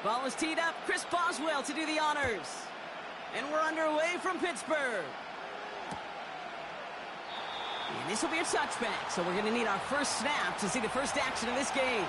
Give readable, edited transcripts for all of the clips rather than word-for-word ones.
Ball is teed up. Chris Boswell to do the honors. And we're underway from Pittsburgh. And this will be a touchback, so we're going to need our first snap to see the first action of this game.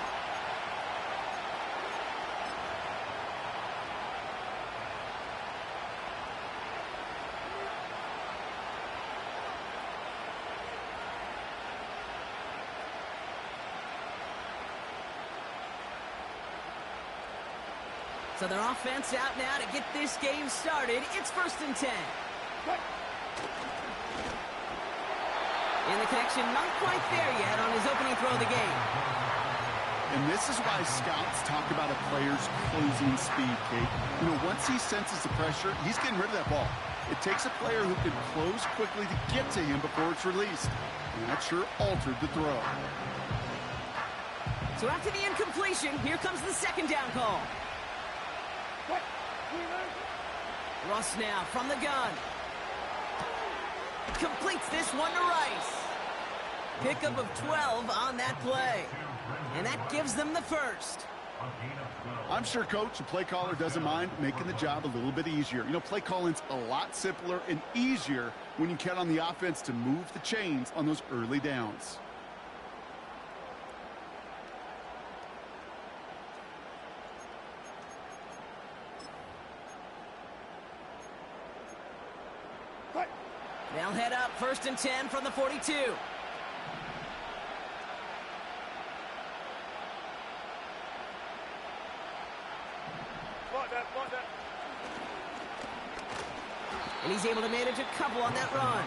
So their offense out now to get this game started. It's 1st and 10. And the connection not quite there yet on his opening throw of the game. And this is why scouts talk about a player's closing speed, Kate. You know, once he senses the pressure, he's getting rid of that ball. It takes a player who can close quickly to get to him before it's released. And that sure altered the throw. So after the incompletion, here comes the 2nd down call. Russ now from the gun. Completes this one to Rice. Pickup of 12 on that play. And that gives them the first. I'm sure coach and play caller doesn't mind making the job a little bit easier. You know, play calling's a lot simpler and easier when you count on the offense to move the chains on those early downs. They'll head up 1st and 10 from the 42. And he's able to manage a couple on that run.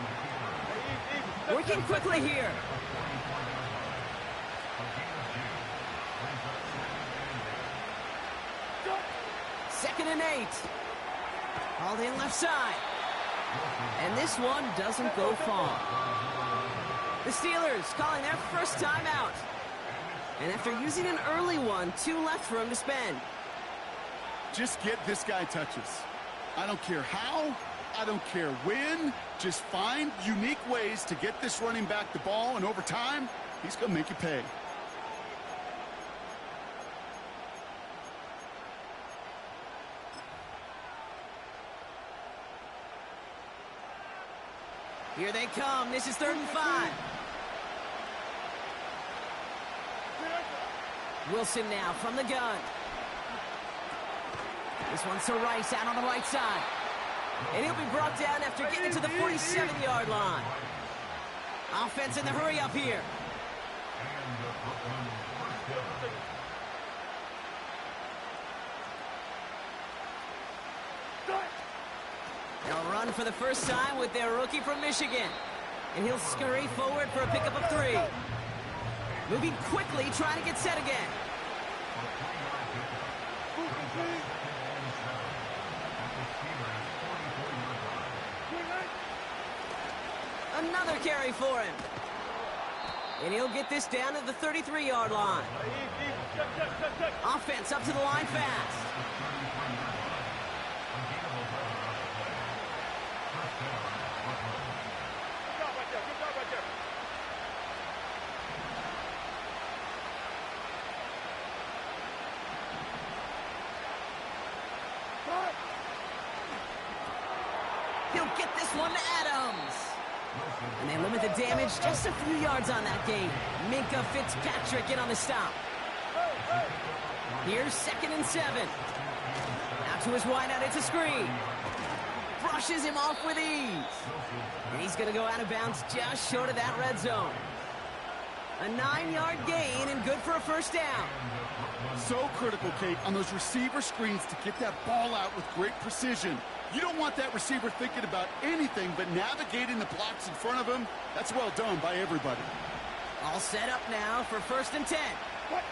Working quickly here. Second and 8. Called in left side. And this one doesn't go far. The Steelers calling their first timeout. And after using an early one, 2 left for him to spend. Just get this guy touches. I don't care how, I don't care when. Just find unique ways to get this running back the ball, and over time, he's going to make you pay. Here they come. This is 3rd and 5. Wilson now from the gun. This one's to Rice out on the right side. And he'll be brought down after getting to the 47-yard line. Offense in the hurry up here. They'll run for the first time with their rookie from Michigan. And he'll scurry forward for a pickup of 3. Moving quickly, trying to get set again. Another carry for him. And he'll get this down to the 33-yard line. Offense up to the line fast. He'll get this one to Adams. And they limit the damage just a few yards on that game. Minka Fitzpatrick in on the stop. Here's 2nd and 7. Out to his wideout, it's a screen. Brushes him off with ease. And he's going to go out of bounds just short of that red zone. A 9-yard gain and good for a first down. So critical, Kate, on those receiver screens to get that ball out with great precision. You don't want that receiver thinking about anything but navigating the blocks in front of him. That's well done by everybody. All set up now for 1st and 10. What?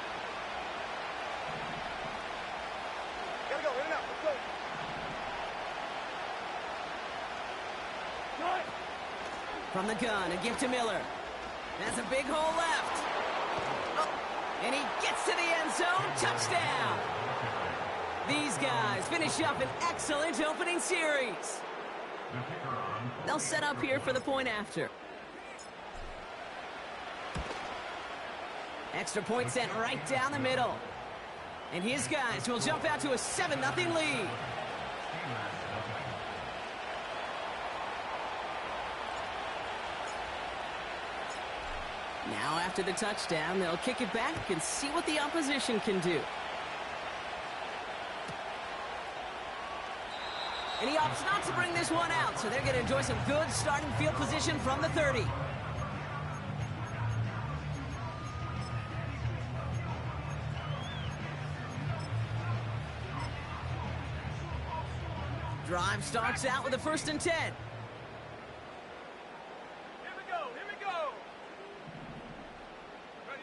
Gotta go, in and out, let's go. From the gun, a gift to Miller. That's a big hole left. Oh, and he gets to the end zone. Touchdown. These guys finish up an excellent opening series. They'll set up here for the point after. Extra point sent right down the middle. And his guys will jump out to a 7-0 lead. Now after the touchdown, they'll kick it back and see what the opposition can do. And he opts not to bring this one out, so they're going to enjoy some good starting field position from the 30. Drive starts out with a 1st and 10. Here we go, here we go. Ready?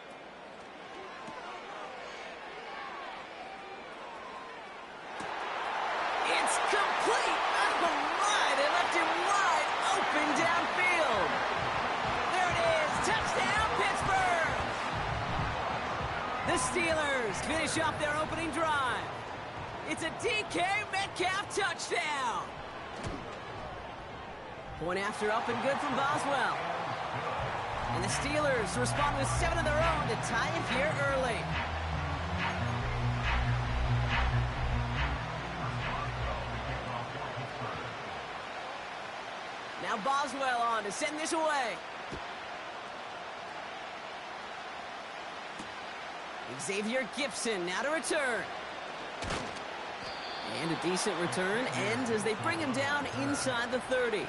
It's complete! Oh my, they left him wide open downfield. There it is, touchdown Pittsburgh! The Steelers finish off their opening drive. It's a DK Metcalf touchdown. Point after up and good from Boswell. And the Steelers respond with 7 of their own to tie it here early. Now Boswell on to send this away. Xavier Gibson now to return. And a decent return ends as they bring him down inside the 30.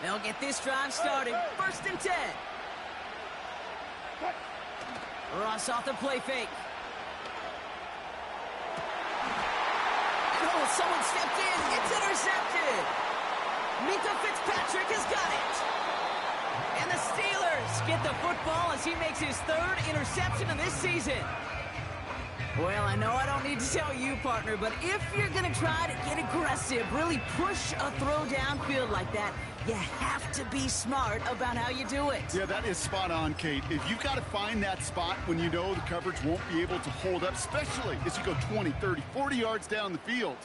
They'll get this drive started. 1st and 10. Ross off the play fake. Oh, someone stepped in. It's intercepted. Mika Fitzpatrick has got it. And the Steelers get the football as he makes his 3rd interception of this season. Well, I know I don't need to tell you, partner, but if you're going to try to get aggressive, really push a throw downfield like that, you have to be smart about how you do it. Yeah, that is spot on, Kate. If you've got to find that spot when you know the coverage won't be able to hold up, especially as you go 20, 30, 40 yards down the field.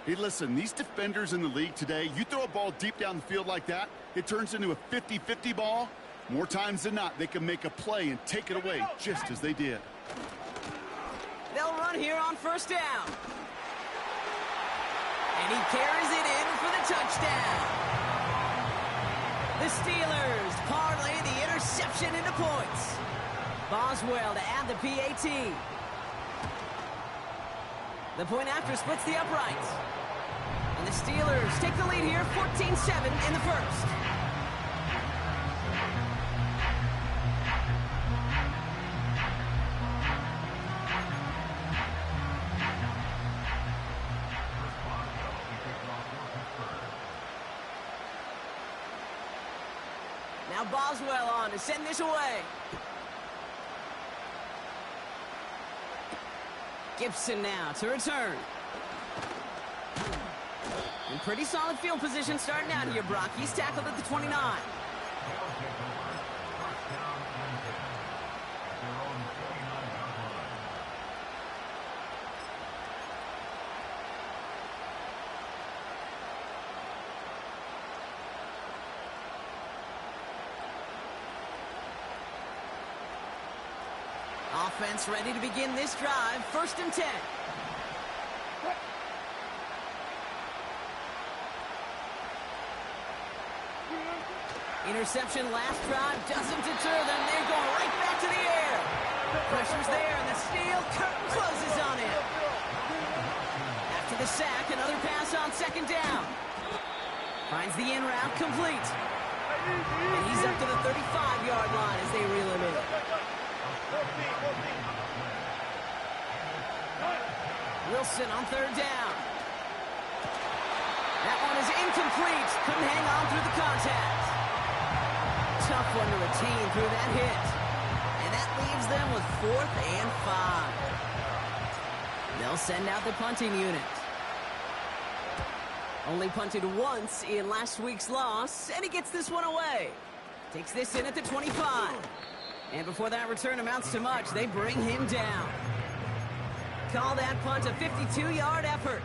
Hey, listen, these defenders in the league today, you throw a ball deep down the field like that, it turns into a 50-50 ball. More times than not, they can make a play and take it away just as they did. They'll run here on 1st down. And he carries it in for the touchdown. The Steelers parlay the interception into points. Boswell to add the PAT. The point after splits the uprights. And the Steelers take the lead here, 14-7 in the 1st. Now Boswell on to send this away. Gibson now to return. In pretty solid field position starting out here, Brock. He's tackled at the 29. Offense ready to begin this drive. 1st and 10. Interception last drive doesn't deter them. They're going right back to the air. Pressure's there, and the steel curtain closes on it. After the sack, another pass on 2nd down. Finds the in route complete. And he's up to the 35-yard line as they reel him in. Wilson on 3rd down. That one is incomplete. Couldn't hang on through the contact. Tough one to retain through that hit. And that leaves them with 4th and 5. They'll send out the punting unit. Only punted once in last week's loss, and he gets this one away. Takes this in at the 25. And before that return amounts to much, they bring him down. Call that punt a 52-yard effort.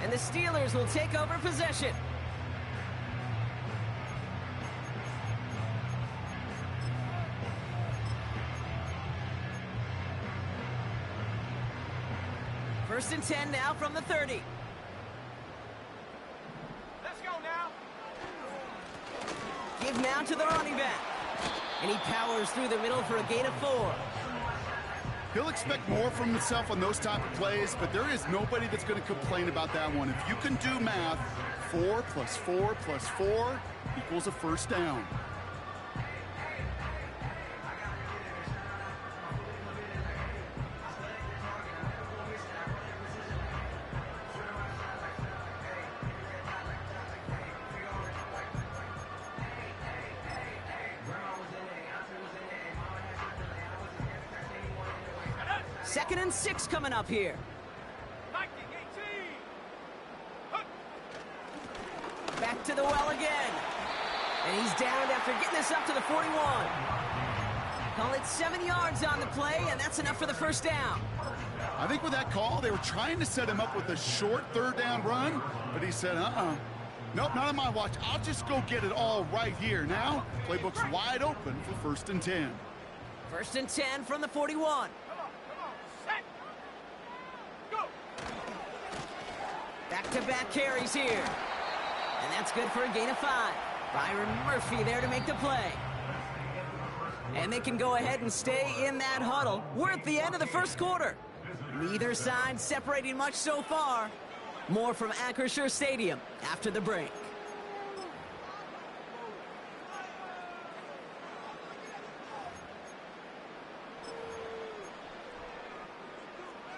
And the Steelers will take over possession. First and 10 now from the 30. Let's go now. Give now to the running back. And he powers through the middle for a gain of 4. He'll expect more from himself on those type of plays, but there is nobody that's going to complain about that one. If you can do math, 4 plus 4 plus 4 equals a first down. Second and 6 coming up here. 19-18. Back to the well again. And he's down after getting this up to the 41. Call it 7 yards on the play, and that's enough for the first down. I think with that call, they were trying to set him up with a short third down run, but he said, nope, not on my watch. I'll just go get it all right here. Now, playbook's wide open for first and 10. First and 10 from the 41. Set. Go. Back-to-back carries here. And that's good for a gain of 5. Byron Murphy there to make the play. And they can go ahead and stay in that huddle. We're at the end of the first quarter. Neither side separating much so far. More from Acrisure Stadium after the break.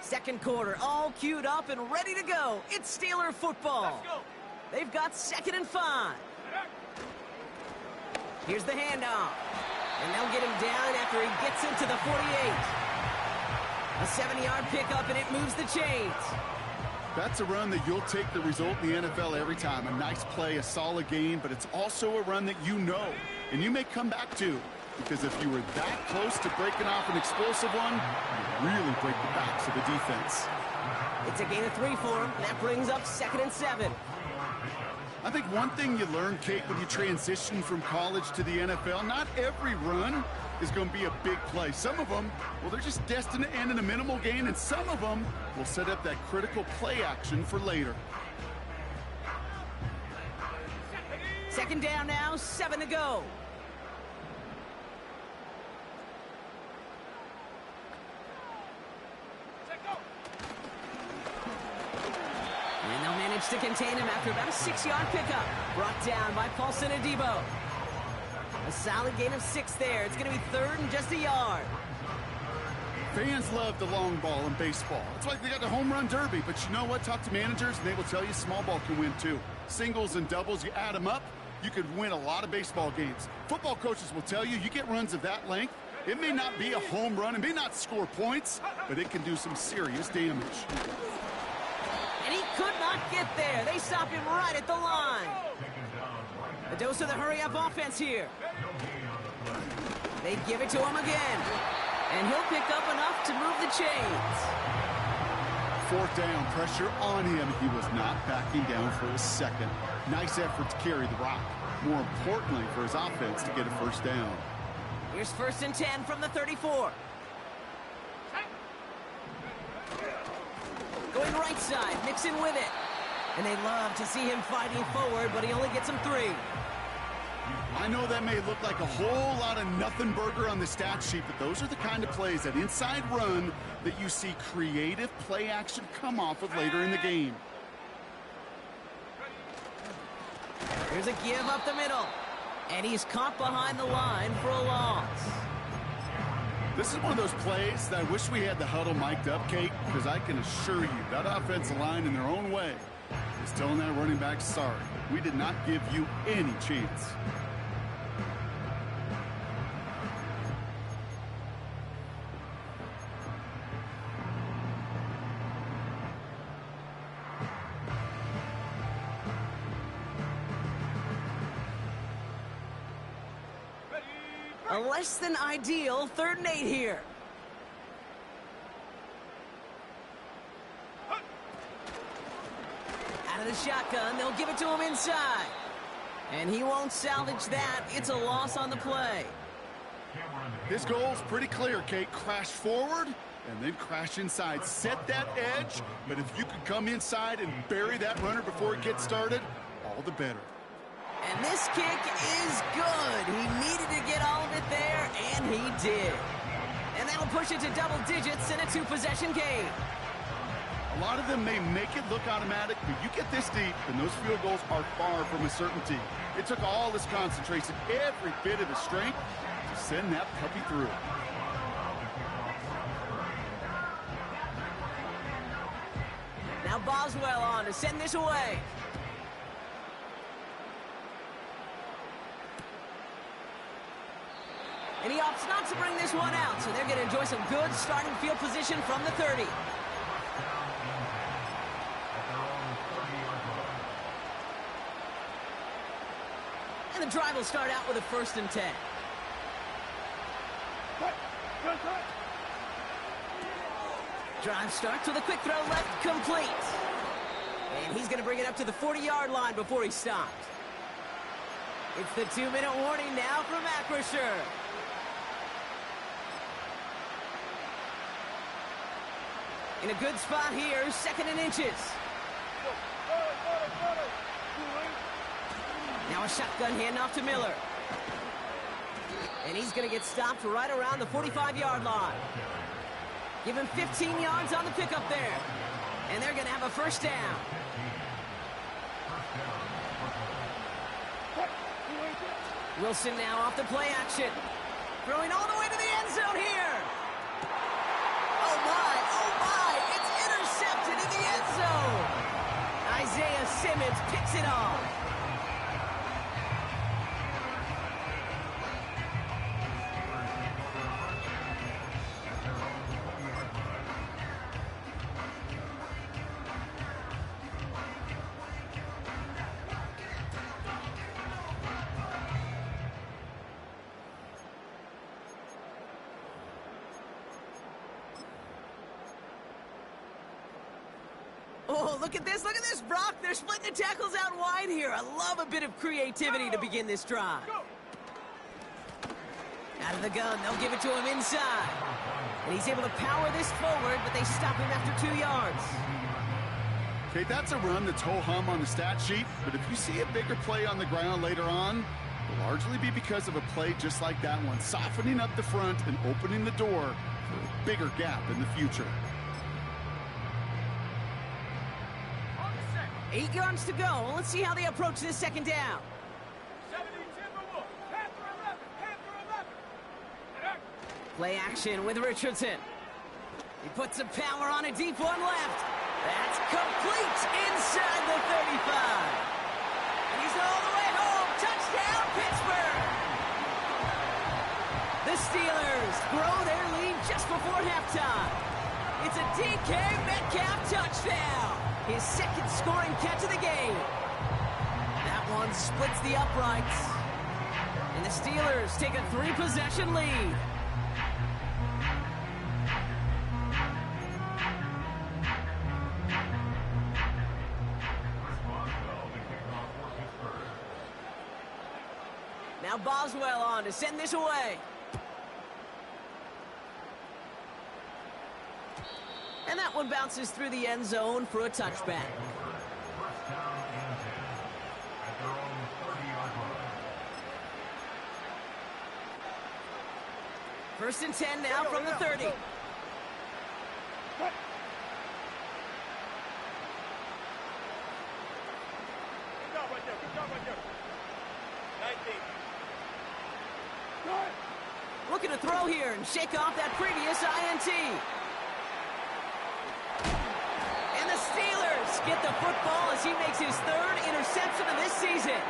Second quarter, all queued up and ready to go. It's Steeler football. Let's go. They've got 2nd and 5. Here's the handoff. And they'll get him down after he gets into the 48. A 7-yard pickup, and it moves the chains. That's a run that you'll take the result in the NFL every time. A nice play, a solid game, but it's also a run that you know, and you may come back to. Because if you were that close to breaking off an explosive one, you really break the backs of the defense. It's a gain of 3 for him, and that brings up 2nd and 7. I think one thing you learn, Kate, when you transition from college to the NFL, not every run is going to be a big play. Some of them, well, they're just destined to end in a minimal gain, and some of them will set up that critical play action for later. Second down now, 7 to go. And they'll manage to contain him after about a 6-yard pickup. Brought down by Paulson Adebo. A solid gain of 6 there. It's going to be 3rd and just a yard. Fans love the long ball in baseball. It's like they got the home run derby, but you know what? Talk to managers, and they will tell you small ball can win too. Singles and doubles, you add them up, you could win a lot of baseball games. Football coaches will tell you, you get runs of that length, it may not be a home run, it may not score points, but it can do some serious damage. And he could not get there. They stop him right at the line. A dose of the hurry-up offense here. They give it to him again. And he'll pick up enough to move the chains. 4th down, pressure on him. He was not backing down for a second. Nice effort to carry the rock. More importantly for his offense to get a first down. Here's 1st and 10 from the 34. Going right side, mixing with it. And they love to see him fighting forward, but he only gets him 3. I know that may look like a whole lot of nothing burger on the stat sheet, but those are the kind of plays, that inside run, that you see creative play action come off of later in the game. Here's a give up the middle. And he's caught behind the line for a loss. This is one of those plays that I wish we had the huddle mic'd up, Kate, because I can assure you that offensive line in their own way is telling that running back, sorry, we did not give you any chance. A less than ideal 3rd and 8 here. Out of the shotgun, they'll give it to him inside. And he won't salvage that. It's a loss on the play. His goal's pretty clear, Kate. Crash forward and then crash inside. Set that edge, but if you could come inside and bury that runner before it gets started, all the better. And this kick is good. He needed to get all of it there, and he did. And that'll push it to double digits in a 2-possession game. A lot of them may make it look automatic, but you get this deep, and those field goals are far from a certainty. It took all his concentration, every bit of his strength, to send that puppy through. Now Boswell on to send this away. And he opts not to bring this one out, so they're going to enjoy some good starting field position from the 30. And the drive will start out with a 1st and 10. Drive starts with a quick throw left, complete. And he's going to bring it up to the 40-yard line before he stops. It's the 2-minute warning now from Acrisure. In a good spot here, 2nd and inches. Now a shotgun handoff to Miller. And he's going to get stopped right around the 45-yard line. Give him 15 yards on the pickup there. And they're going to have a 1st down. Wilson now off the play action. Throwing all the way to the end zone here. Oh my, it's intercepted in the end zone. Isaiah Simmons picks it off. Oh, look at this, Brock. They're splitting the tackles out wide here. I love a bit of creativity to begin this drive. Out of the gun, they'll give it to him inside. And he's able to power this forward, but they stop him after 2 yards. Okay, that's a run that's ho-hum on the stat sheet, but if you see a bigger play on the ground later on, it'll largely be because of a play just like that one, softening up the front and opening the door for a bigger gap in the future. 8 yards to go. Let's see how they approach this 2nd down. 70 Timberwolves. Panther 11. Play action with Richardson. He puts some power on a deep one left. That's complete inside the 35. And he's all the way home. Touchdown, Pittsburgh. The Steelers grow their lead just before halftime. It's a DK Metcalf touchdown. His 2nd scoring catch of the game. That one splits the uprights. And the Steelers take a 3-possession lead. Now Boswell on to send this away. And that one bounces through the end zone for a touchback. First and 10 now from the 30. Good job right there. 19. Good. Looking to throw here and shake off that previous INT. And the Steelers get the football as he makes his 3rd interception of this season.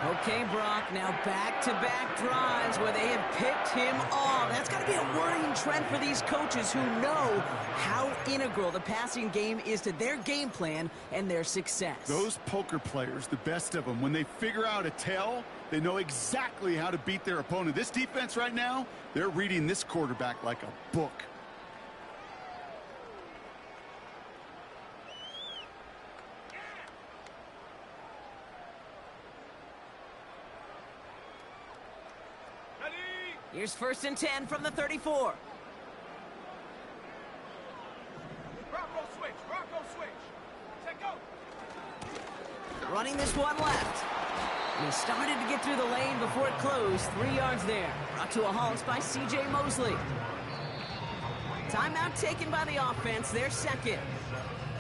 Okay, Brock, now back-to-back drives where they have picked him off. That's got to be a worrying trend for these coaches who know how integral the passing game is to their game plan and their success. Those poker players, the best of them, when they figure out a tell, They know exactly how to beat their opponent. This defense right now, they're reading this quarterback like a book. Here's 1st and 10 from the 34. Bronco switch. Bronco switch. Set go. Running this one left. And he started to get through the lane before it closed. 3 yards there. Brought to a halt by C.J. Mosley. Timeout taken by the offense. Their second.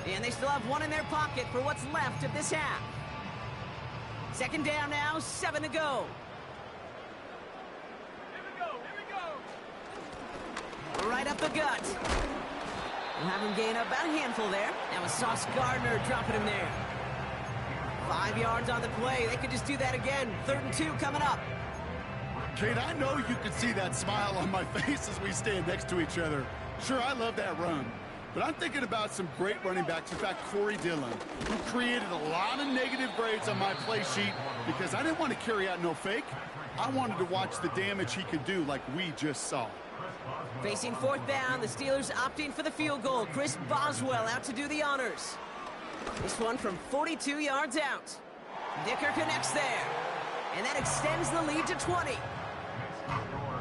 And they still have one in their pocket for what's left of this half. 2nd down now, 7 to go. Right up the gut. We'll have him gain about a handful there. That was Sauce Gardner dropping him there. 5 yards on the play. They could just do that again. 3rd and 2 coming up. Kate, I know you can see that smile on my face as we stand next to each other. Sure, I love that run. But I'm thinking about some great running backs. In fact, Corey Dillon, who created a lot of negative grades on my play sheet because I didn't want to carry out no fake. I wanted to watch the damage he could do like we just saw. Facing 4th down, the Steelers opting for the field goal. Chris Boswell out to do the honors. This one from 42 yards out. Dicker connects there. And that extends the lead to 20.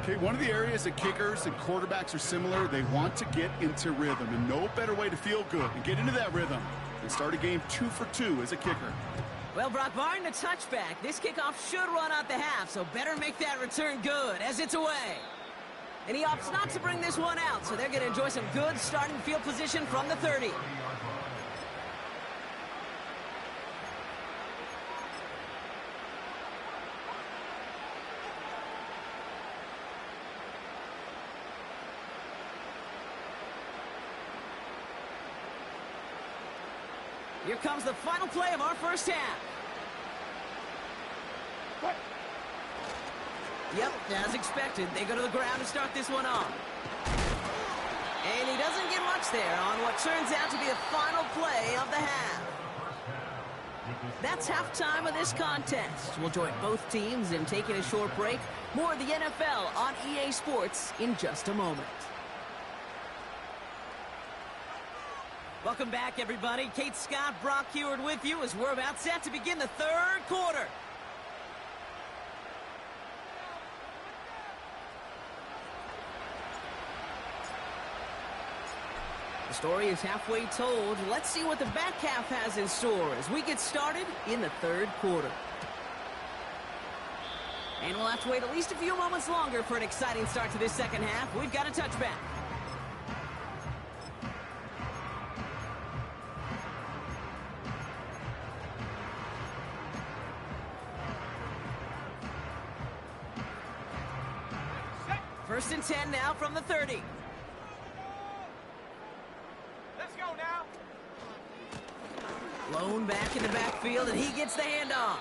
Okay, one of the areas that kickers and quarterbacks are similar, they want to get into rhythm. And no better way to feel good and get into that rhythm than start a game 2 for 2 as a kicker. Well, Brock, barring the touchback, this kickoff should run out the half, so better make that return good as it's away. And he opts not to bring this one out, so they're going to enjoy some good starting field position from the 30. Here comes the final play of our first half. Yep, as expected, they go to the ground to start this one off. And he doesn't get much there on what turns out to be the final play of the half. That's halftime of this contest. We'll join both teams in taking a short break. More of the NFL on EA Sports in just a moment. Welcome back, everybody. Kate Scott, Brock Heward with you as we're about set to begin the third quarter. The story is halfway told. Let's see what the back half has in store as we get started in the third quarter. And we'll have to wait at least a few moments longer for an exciting start to this second half. We've got a touchback. First and 10 now from the 30. Let's go now. Blown back in the backfield, and he gets the handoff.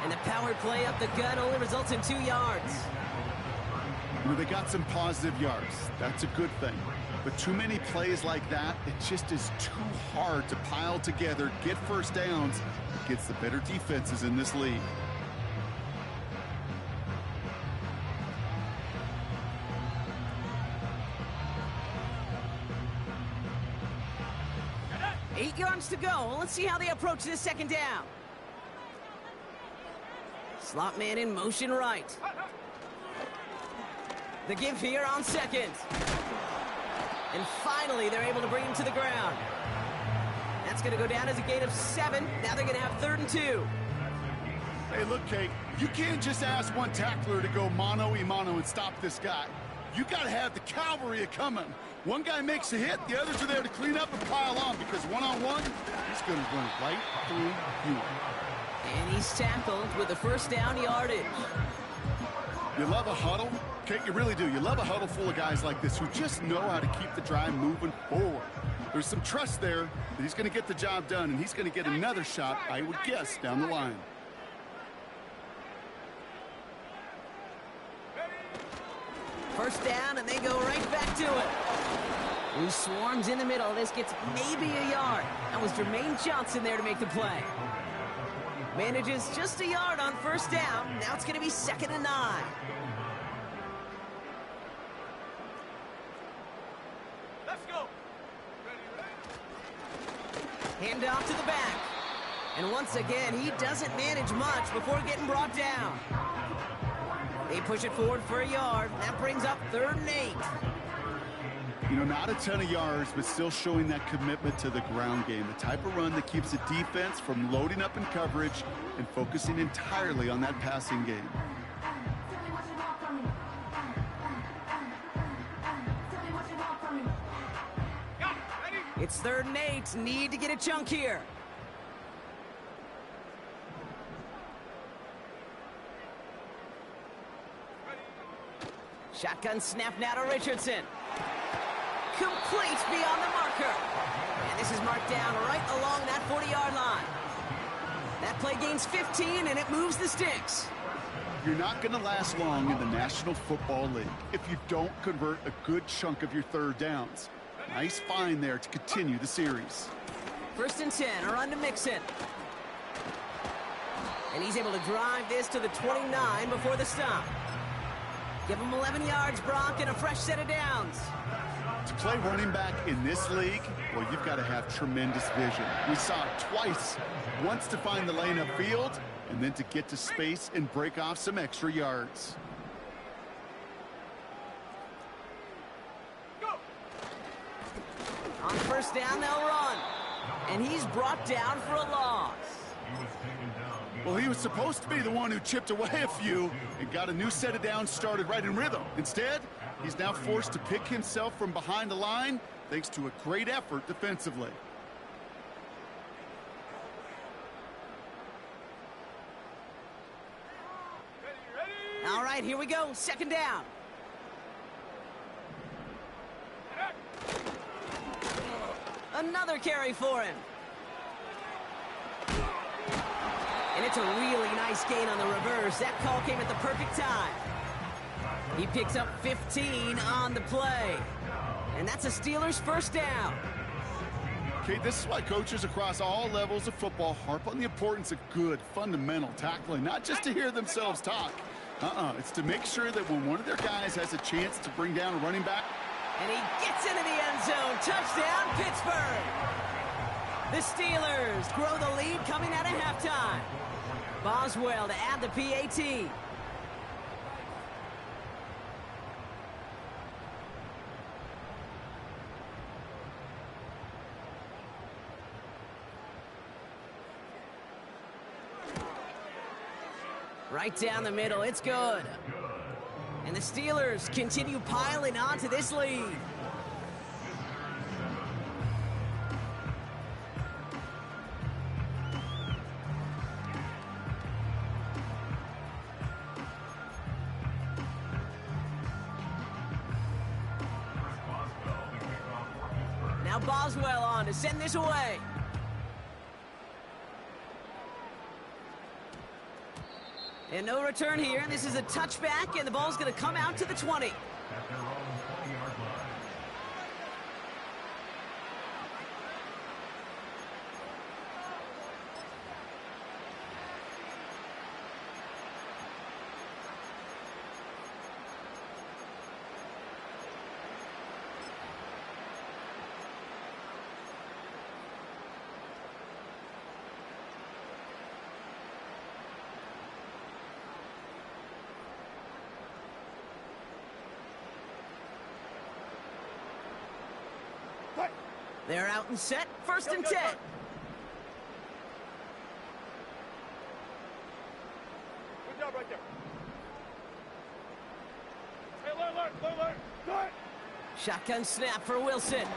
And the power play up the gut only results in 2 yards. You know, they got some positive yards. That's a good thing. But too many plays like that, it just is too hard to pile together, get first downs against the better defenses in this league. Eight yards to go. Let's see how they approach this second down. Slot man in motion right. The give here on second. And finally, they're able to bring him to the ground. That's going to go down as a gain of 7. Now they're going to have 3rd and 2. Hey, look, Kate, you can't just ask one tackler to go mano-a-mano and stop this guy. You got to have the cavalry coming. One guy makes a hit, the others are there to clean up and pile on because one-on-one, he's going to run right through you. And he's tackled with the first down yardage. You love a huddle? Kate, you really do. You love a huddle full of guys like this who just know how to keep the drive moving forward. There's some trust there that he's going to get the job done, and he's going to get another shot, I would guess, down the line. First down, and they go right back to it. Who swarms in the middle. This gets maybe a yard. That was Jermaine Johnson there to make the play. Manages just a yard on first down. Now it's going to be 2nd and 9. Let's go. Hand off to the back. And once again, he doesn't manage much before getting brought down. They push it forward for a yard. That brings up 3rd and 8. You know, not a ton of yards, but still showing that commitment to the ground game. The type of run that keeps the defense from loading up in coverage and focusing entirely on that passing game. It's 3rd and 8. Need to get a chunk here. Shotgun snap now to Richardson. Complete beyond the marker. And this is marked down right along that 40-yard line. That play gains 15, and it moves the sticks. You're not going to last long in the National Football League if you don't convert a good chunk of your 3rd downs. Nice find there to continue the series. 1st and 10, a run to Mixon. And he's able to drive this to the 29 before the stop. Give him 11 yards, Brock, and a fresh set of downs. To play running back in this league, well, you've got to have tremendous vision. We saw it twice. Once to find the lane upfield, and then to get to space and break off some extra yards. Go. On 1st down, they'll run. And he's brought down for a loss. Well, he was supposed to be the one who chipped away a few and got a new set of downs started right in rhythm. Instead, he's now forced to pick himself from behind the line thanks to a great effort defensively. All right, here we go. 2nd down. Another carry for him. And it's a really nice gain on the reverse. That call came at the perfect time. He picks up 15 on the play. And that's a Steelers 1st down. Okay, this is why coaches across all levels of football harp on the importance of good, fundamental tackling, not just to hear themselves talk. It's to make sure that when one of their guys has a chance to bring down a running back. And he gets into the end zone. Touchdown, Pittsburgh. The Steelers grow the lead coming out of halftime. Boswell to add the PAT. Right down the middle, it's good. And the Steelers continue piling onto this lead. Now Boswell on to send this away. And no return here. This is a touchback, and the ball's going to come out to the 20. They're out and set. 1st and 10. Good job right there. Hey, alert. Shotgun snap for Wilson.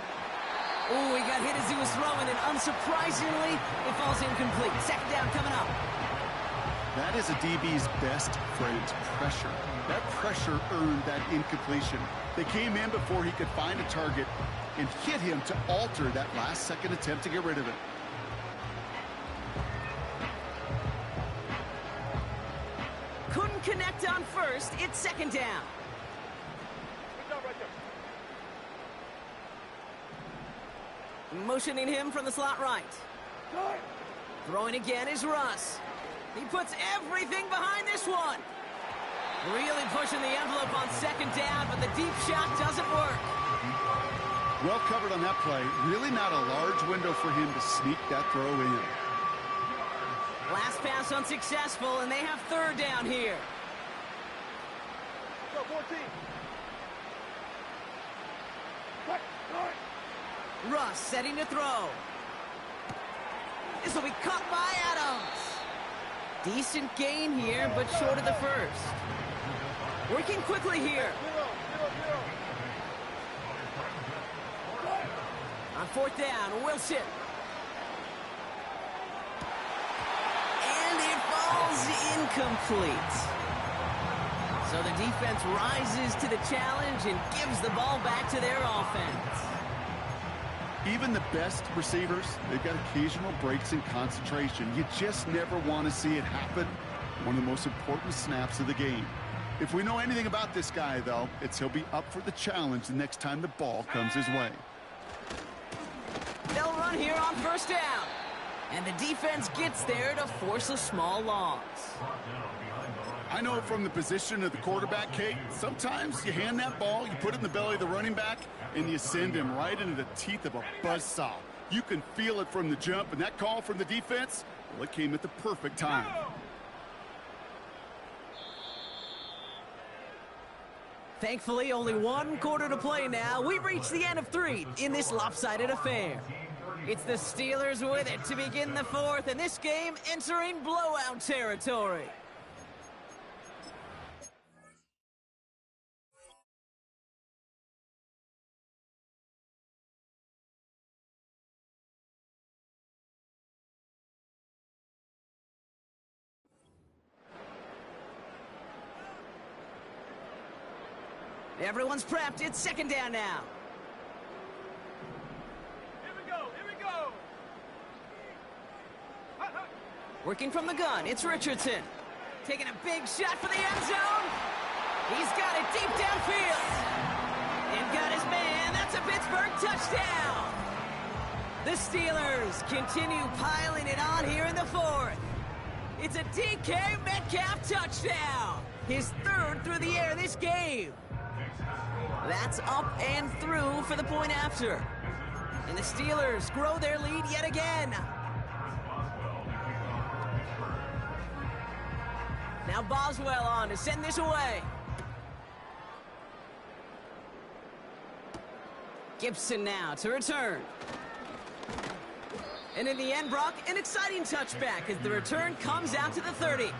Oh, he got hit as he was throwing, and unsurprisingly, it falls incomplete. 2nd down coming up. That is a DB's best friend, pressure. That pressure earned that incompletion. They came in before he could find a target and hit him to alter that last-second attempt to get rid of it. Couldn't connect on 1st. It's 2nd down. Good job right there. Motioning him from the slot right. Throwing again is Russ. He puts everything behind this one. Really pushing the envelope on second down, but the deep shot doesn't work. Well covered on that play. Really not a large window for him to sneak that throw in. Last pass unsuccessful, and they have third down here. Go, 14. Russ setting to throw. This will be caught by Adams. Decent gain here, but short of the first. Working quickly here. On fourth down, Wilson. And it falls incomplete. So the defense rises to the challenge and gives the ball back to their offense. Even the best receivers, they've got occasional breaks in concentration. You just never want to see it happen. One of the most important snaps of the game. If we know anything about this guy, though, it's he'll be up for the challenge the next time the ball comes his way. They'll run here on first down. And the defense gets there to force a small loss. I know from the position of the quarterback, Kate, sometimes you hand that ball, you put it in the belly of the running back, and you send him right into the teeth of a buzzsaw. You can feel it from the jump, and that call from the defense, well, it came at the perfect time. Thankfully, only one quarter to play now. We've reached the end of 3 in this lopsided affair. It's the Steelers with it to begin the fourth, and this game entering blowout territory. Everyone's prepped. It's second down now. Here we go, here we go. Working from the gun, it's Richardson. Taking a big shot for the end zone. He's got it deep downfield. And got his man. That's a Pittsburgh touchdown. The Steelers continue piling it on here in the fourth. It's a DK Metcalf touchdown. His third through the air this game. That's up and through for the point after. And the Steelers grow their lead yet again. Now Boswell on to send this away. Gibson now to return. And in the end, Brock, an exciting touchback as the return comes out to the 30.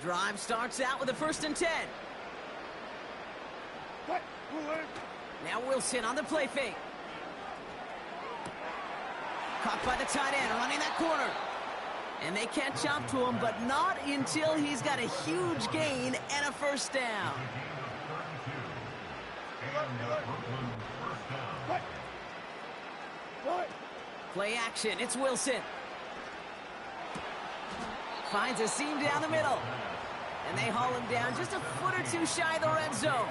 Drive starts out with a 1st and 10. Now Wilson on the play fake. Caught by the tight end, running that corner. And they catch up to him, but not until he's got a huge gain and a 1st down. Play action, it's Wilson. Finds a seam down the middle. And they haul him down just a foot or two shy of the red zone.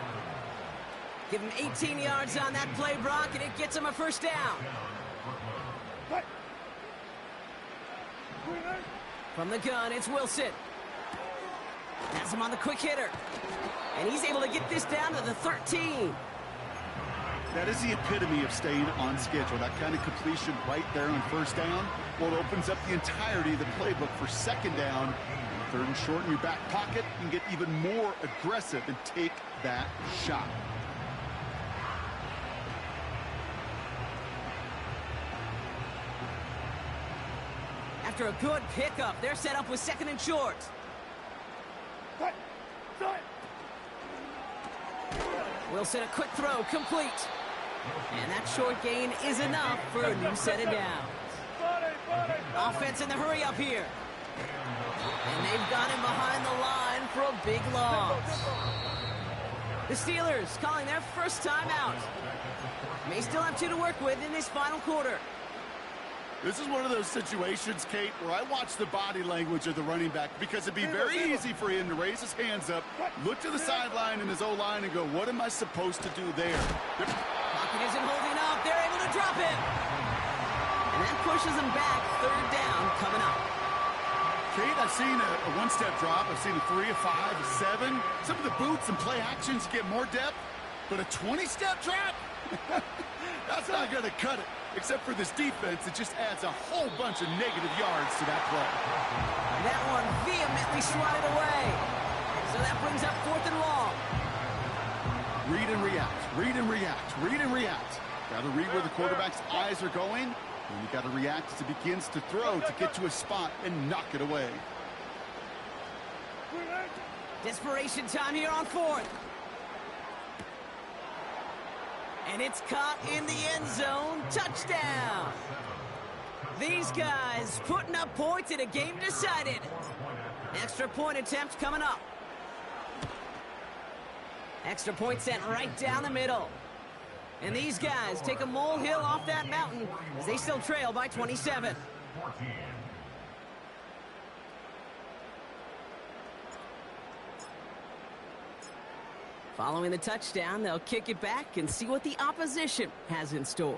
Give him 18 yards on that play, Brock, and it gets him a 1st down. From the gun, it's Wilson. Has him on the quick hitter. And he's able to get this down to the 13. That is the epitome of staying on schedule. That kind of completion right there on 1st down. Well, it opens up the entirety of the playbook for 2nd down. 3rd and short in your back pocket. You can get even more aggressive and take that shot. After a good pickup, they're set up with 2nd and short. Wilson, a quick throw, complete. And that short gain is enough for a new set of downs. Offense in the hurry up here. And they've got him behind the line for a big loss. The Steelers calling their first time out. May still have 2 to work with in this final quarter. This is one of those situations, Kate, where I watch the body language of the running back because it'd be very easy for him to raise his hands up, look to the sideline in his O-line and go, what am I supposed to do there? Pocket isn't holding up. They're able to drop him. And that pushes him back. 3rd down coming up. Kate, I've seen a one-step drop. I've seen a 3, a 5, a 7. Some of the boots and play actions get more depth, but a 20-step drop? That's not going to cut it. Except for this defense, it just adds a whole bunch of negative yards to that play. That one vehemently swatted away. So that brings up 4th and long. Read and react, read and react, read and react. Got to read where the quarterback's eyes are going, and you got to react as he begins to throw to get to a spot and knock it away. Desperation time here on 4th. And it's caught in the end zone. Touchdown. These guys putting up points in a game decided. Extra point attempt coming up. Extra point sent right down the middle. And these guys take a molehill off that mountain as they still trail by 27. Following the touchdown, they'll kick it back and see what the opposition has in store.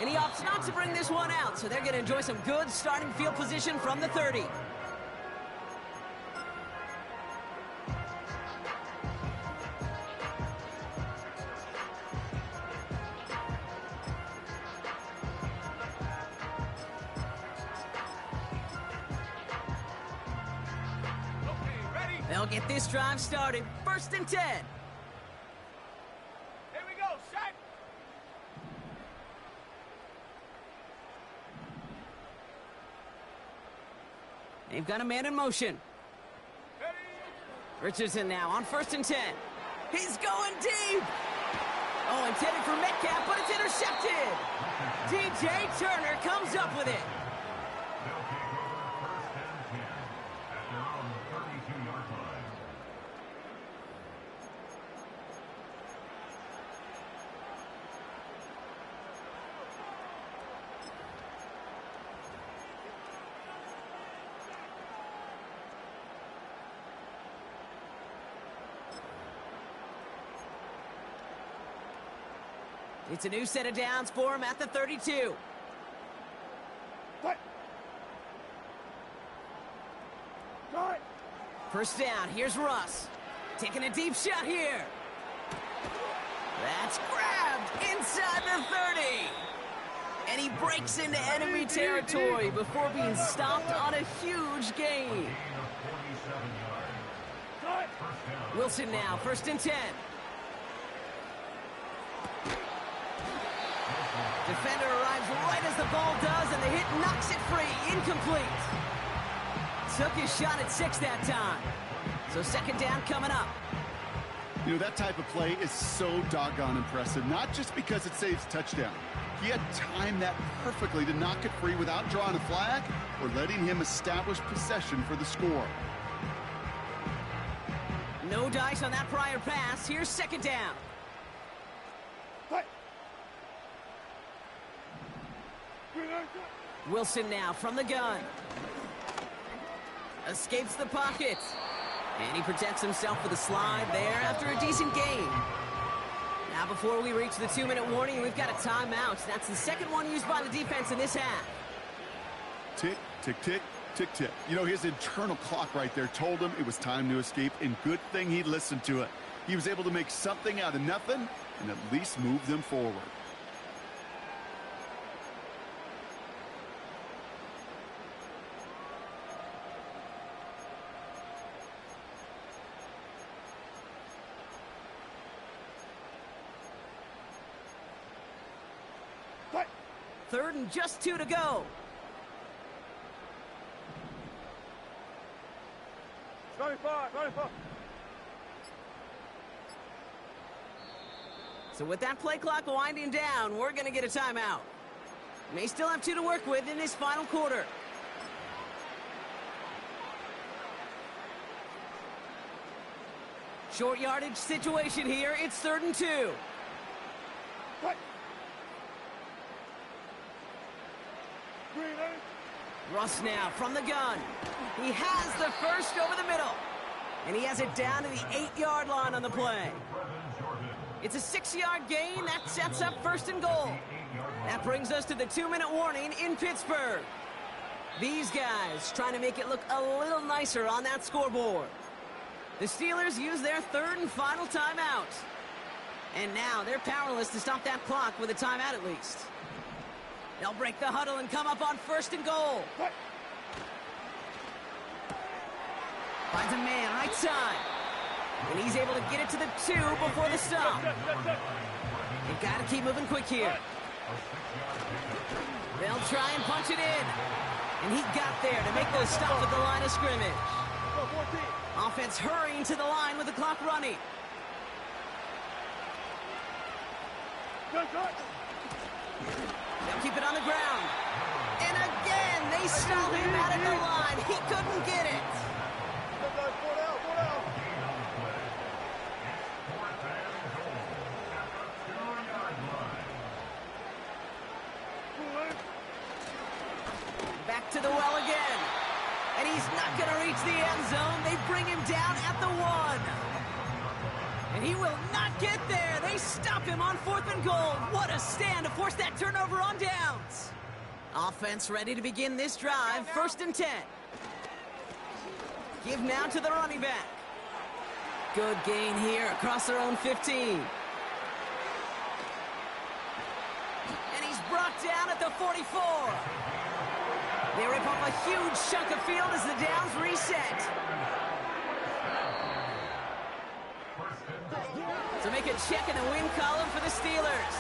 And he opts not to bring this one out, so they're going to enjoy some good starting field position from the 30. They'll get this drive started. 1st and 10. Here we go, set. They've got a man in motion. Ready. Richardson now on 1st and 10. He's going deep. Oh, intended for Metcalf, but it's intercepted. DJ Turner comes up with it. It's a new set of downs for him at the 32. What? Got it. 1st down, here's Russ. Taking a deep shot here. That's grabbed inside the 30. And he breaks into enemy territory before being stopped on a huge gain. Got it. Wilson now, 1st and 10. Defender arrives right as the ball does, and the hit knocks it free. Incomplete. Took his shot at 6 that time. So 2nd down coming up. You know, that type of play is so doggone impressive, not just because it saves touchdown. He had timed that perfectly to knock it free without drawing a flag or letting him establish possession for the score. No dice on that prior pass. Here's 2nd down. What? Wilson now from the gun. Escapes the pocket. And he protects himself with a slide there after a decent gain. Now before we reach the 2-minute warning, we've got a timeout. That's the 2nd one used by the defense in this half. Tick, tick, tick, tick, tick. You know, his internal clock right there told him it was time to escape, and good thing he listened to it. He was able to make something out of nothing and at least move them forward. What? 3rd and just 2 to go. 25, 25. So with that play clock winding down, we're going to get a timeout. May still have 2 to work with in this final quarter. Short yardage situation here. It's 3rd and 2. Cut. Russ now from the gun. He has the first over the middle. And he has it down to the 8-yard line on the play. It's a 6-yard gain. That sets up 1st and goal. That brings us to the 2-minute warning in Pittsburgh. These guys trying to make it look a little nicer on that scoreboard. The Steelers use their 3rd and final timeout. And now they're powerless to stop that clock with a timeout at least. They'll break the huddle and come up on 1st and goal. Finds a man right side. And he's able to get it to the 2 before the stop. They've got to keep moving quick here. They'll try and punch it in. And he got there to make the stop at the line of scrimmage. Offense hurrying to the line with the clock running. They'll keep it on the ground. And again, they stall him out at the line. He couldn't get it. Back to the well again. And he's not going to reach the end zone. They bring him down at the 1. And he will not get there. They stop him on 4th and goal. What a stand to force that turnover on downs. Offense ready to begin this drive. 1st and 10. Give now to the running back. Good gain here across their own 15. And he's brought down at the 44. They rip off a huge chunk of field as the downs reset. So make a check in the win column for the Steelers.